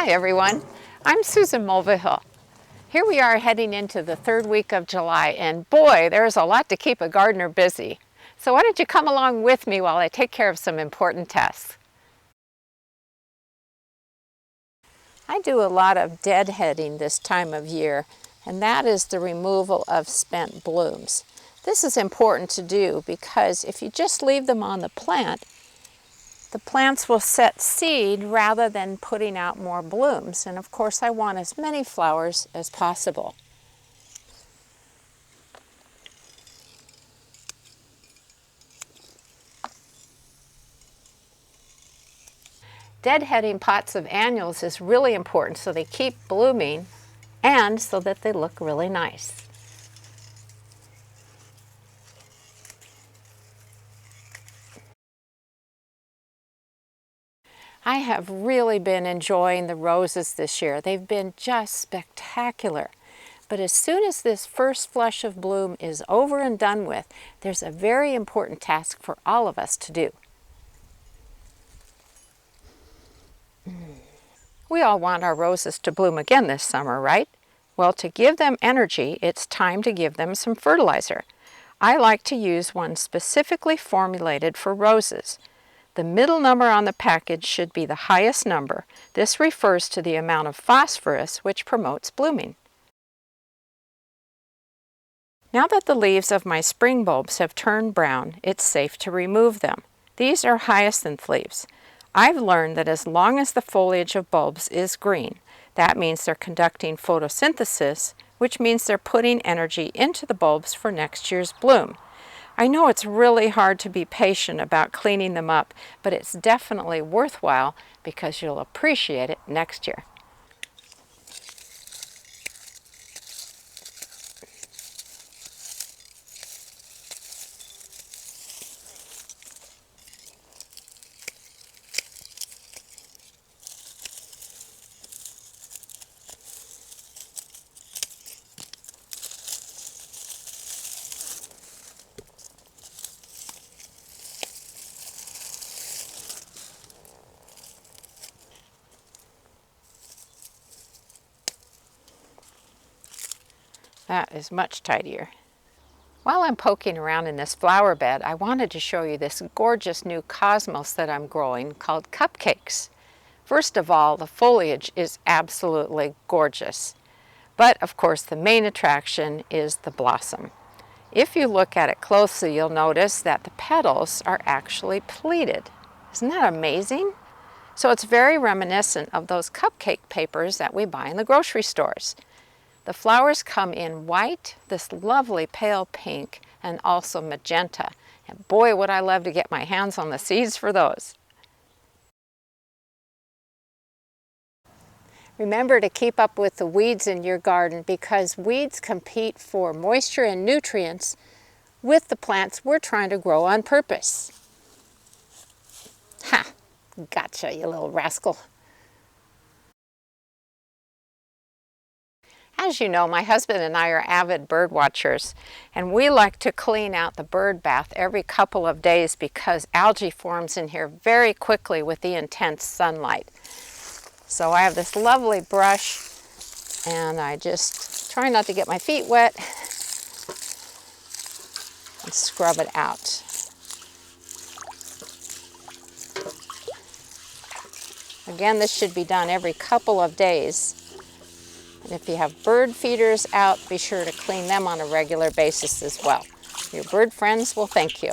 Hi everyone, I'm Susan Mulvihill. Here we are heading into the third week of July, and boy, there's a lot to keep a gardener busy. So why don't you come along with me while I take care of some important tasks. I do a lot of deadheading this time of year, and that is the removal of spent blooms. This is important to do because if you just leave them on the plants will set seed rather than putting out more blooms. And of course I want as many flowers as possible. Deadheading pots of annuals is really important so they keep blooming and so that they look really nice. I have really been enjoying the roses this year. They've been just spectacular. But as soon as this first flush of bloom is over and done with, there's a very important task for all of us to do. We all want our roses to bloom again this summer, right? Well, to give them energy, it's time to give them some fertilizer. I like to use one specifically formulated for roses. The middle number on the package should be the highest number. This refers to the amount of phosphorus which promotes blooming. Now that the leaves of my spring bulbs have turned brown, it's safe to remove them. These are hyacinth leaves. I've learned that as long as the foliage of bulbs is green, that means they're conducting photosynthesis, which means they're putting energy into the bulbs for next year's bloom. I know it's really hard to be patient about cleaning them up, but it's definitely worthwhile because you'll appreciate it next year. That is much tidier. While I'm poking around in this flower bed, I wanted to show you this gorgeous new cosmos that I'm growing called Cupcakes. First of all, the foliage is absolutely gorgeous. But of course, the main attraction is the blossom. If you look at it closely, you'll notice that the petals are actually pleated. Isn't that amazing? So it's very reminiscent of those cupcake papers that we buy in the grocery stores. The flowers come in white, this lovely pale pink, and also magenta. And boy, would I love to get my hands on the seeds for those. Remember to keep up with the weeds in your garden because weeds compete for moisture and nutrients with the plants we're trying to grow on purpose. Ha! Gotcha, you little rascal. As you know, my husband and I are avid bird watchers, and we like to clean out the bird bath every couple of days because algae forms in here very quickly with the intense sunlight. So I have this lovely brush, and I just try not to get my feet wet and scrub it out. Again, this should be done every couple of days. And if you have bird feeders out, be sure to clean them on a regular basis as well. Your bird friends will thank you.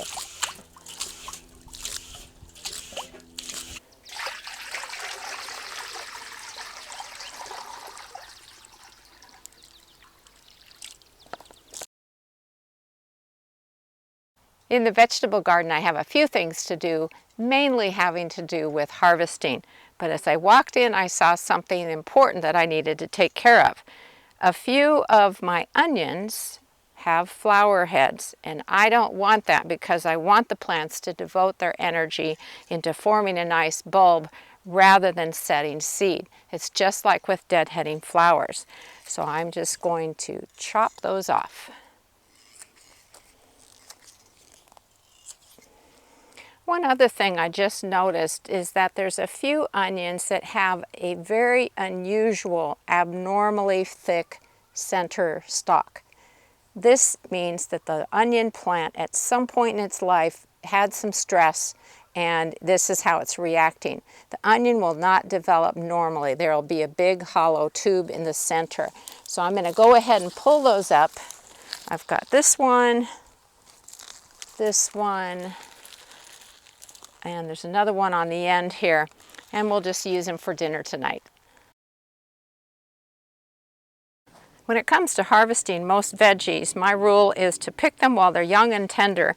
In the vegetable garden, I have a few things to do, mainly having to do with harvesting. But as I walked in, I saw something important that I needed to take care of. A few of my onions have flower heads, and I don't want that because I want the plants to devote their energy into forming a nice bulb rather than setting seed. It's just like with deadheading flowers. So I'm just going to chop those off. One other thing I just noticed is that there's a few onions that have a very unusual, abnormally thick center stalk. This means that the onion plant at some point in its life had some stress, and this is how it's reacting. The onion will not develop normally. There will be a big hollow tube in the center. So I'm going to go ahead and pull those up. I've got this one, and there's another one on the end here, and we'll just use them for dinner tonight. When it comes to harvesting most veggies, my rule is to pick them while they're young and tender.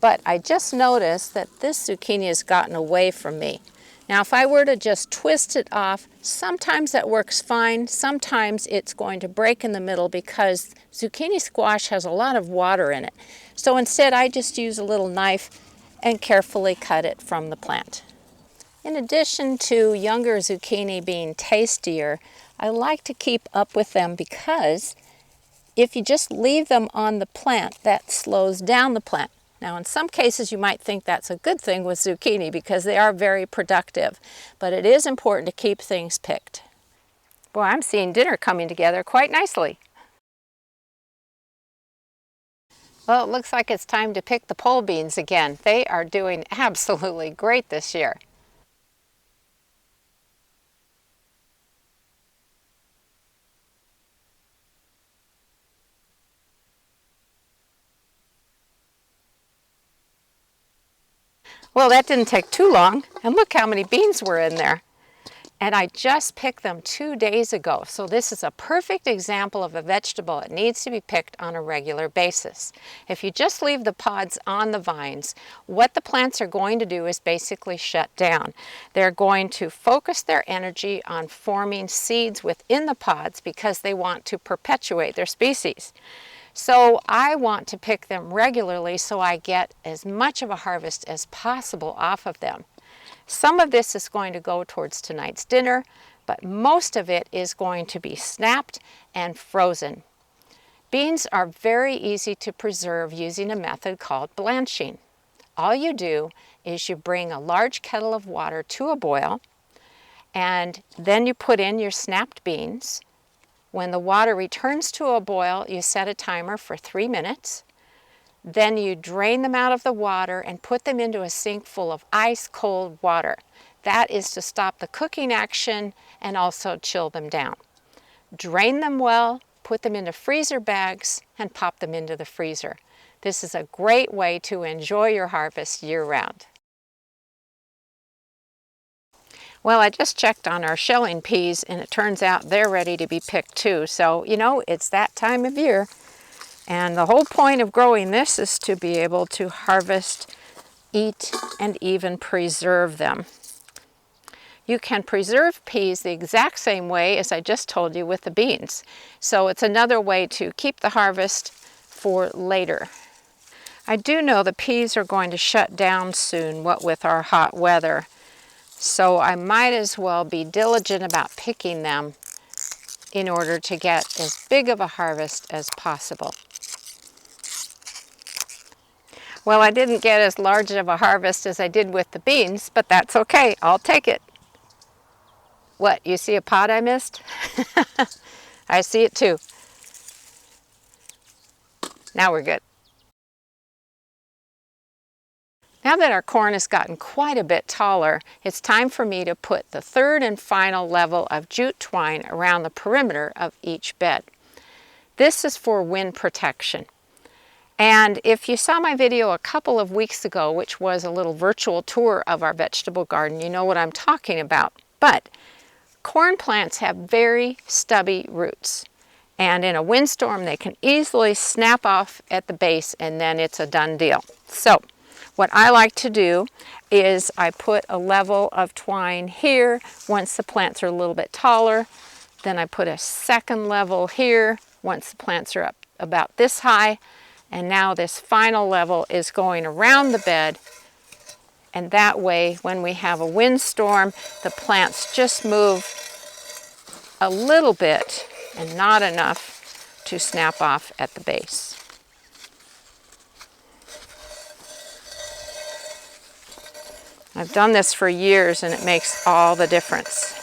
But I just noticed that this zucchini has gotten away from me. Now if I were to just twist it off, sometimes that works fine, sometimes it's going to break in the middle because zucchini squash has a lot of water in it. So instead I just use a little knife and carefully cut it from the plant. In addition to younger zucchini being tastier, I like to keep up with them because if you just leave them on the plant, that slows down the plant. Now in some cases you might think that's a good thing with zucchini because they are very productive, but it is important to keep things picked. Boy, I'm seeing dinner coming together quite nicely. Well, it looks like it's time to pick the pole beans again. They are doing absolutely great this year. Well, that didn't take too long, and look how many beans were in there. And I just picked them 2 days ago, so this is a perfect example of a vegetable that needs to be picked on a regular basis. If you just leave the pods on the vines, what the plants are going to do is basically shut down. They're going to focus their energy on forming seeds within the pods because they want to perpetuate their species. So I want to pick them regularly so I get as much of a harvest as possible off of them. Some of this is going to go towards tonight's dinner, but most of it is going to be snapped and frozen. Beans are very easy to preserve using a method called blanching. All you do is you bring a large kettle of water to a boil, and then you put in your snapped beans. When the water returns to a boil, you set a timer for 3 minutes. Then you drain them out of the water and put them into a sink full of ice cold water. That is to stop the cooking action and also chill them down. Drain them well, put them into freezer bags, and pop them into the freezer. This is a great way to enjoy your harvest year-round. Well, I just checked on our shelling peas, and it turns out they're ready to be picked too. So, you know, it's that time of year. And the whole point of growing this is to be able to harvest, eat, and even preserve them. You can preserve peas the exact same way as I just told you with the beans. So it's another way to keep the harvest for later. I do know the peas are going to shut down soon, what with our hot weather. So I might as well be diligent about picking them in order to get as big of a harvest as possible. Well, I didn't get as large of a harvest as I did with the beans, but that's okay. I'll take it. What, you see a pod I missed? I see it too. Now we're good. Now that our corn has gotten quite a bit taller, it's time for me to put the third and final level of jute twine around the perimeter of each bed. This is for wind protection. And if you saw my video a couple of weeks ago, which was a little virtual tour of our vegetable garden, you know what I'm talking about. But corn plants have very stubby roots. And in a windstorm, they can easily snap off at the base, and then it's a done deal. So what I like to do is I put a level of twine here once the plants are a little bit taller. Then I put a second level here once the plants are up about this high. And now this final level is going around the bed. And that way, when we have a windstorm, the plants just move a little bit and not enough to snap off at the base. I've done this for years and it makes all the difference.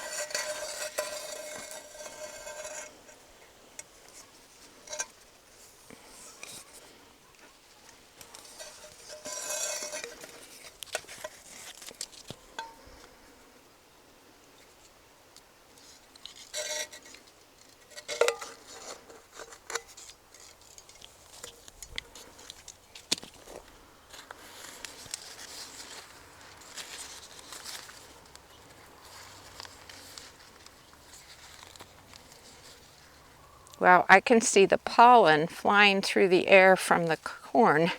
Wow, I can see the pollen flying through the air from the corn.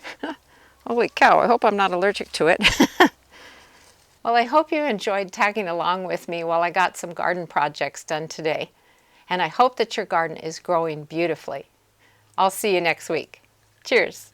Holy cow, I hope I'm not allergic to it. Well, I hope you enjoyed tagging along with me while I got some garden projects done today. And I hope that your garden is growing beautifully. I'll see you next week. Cheers.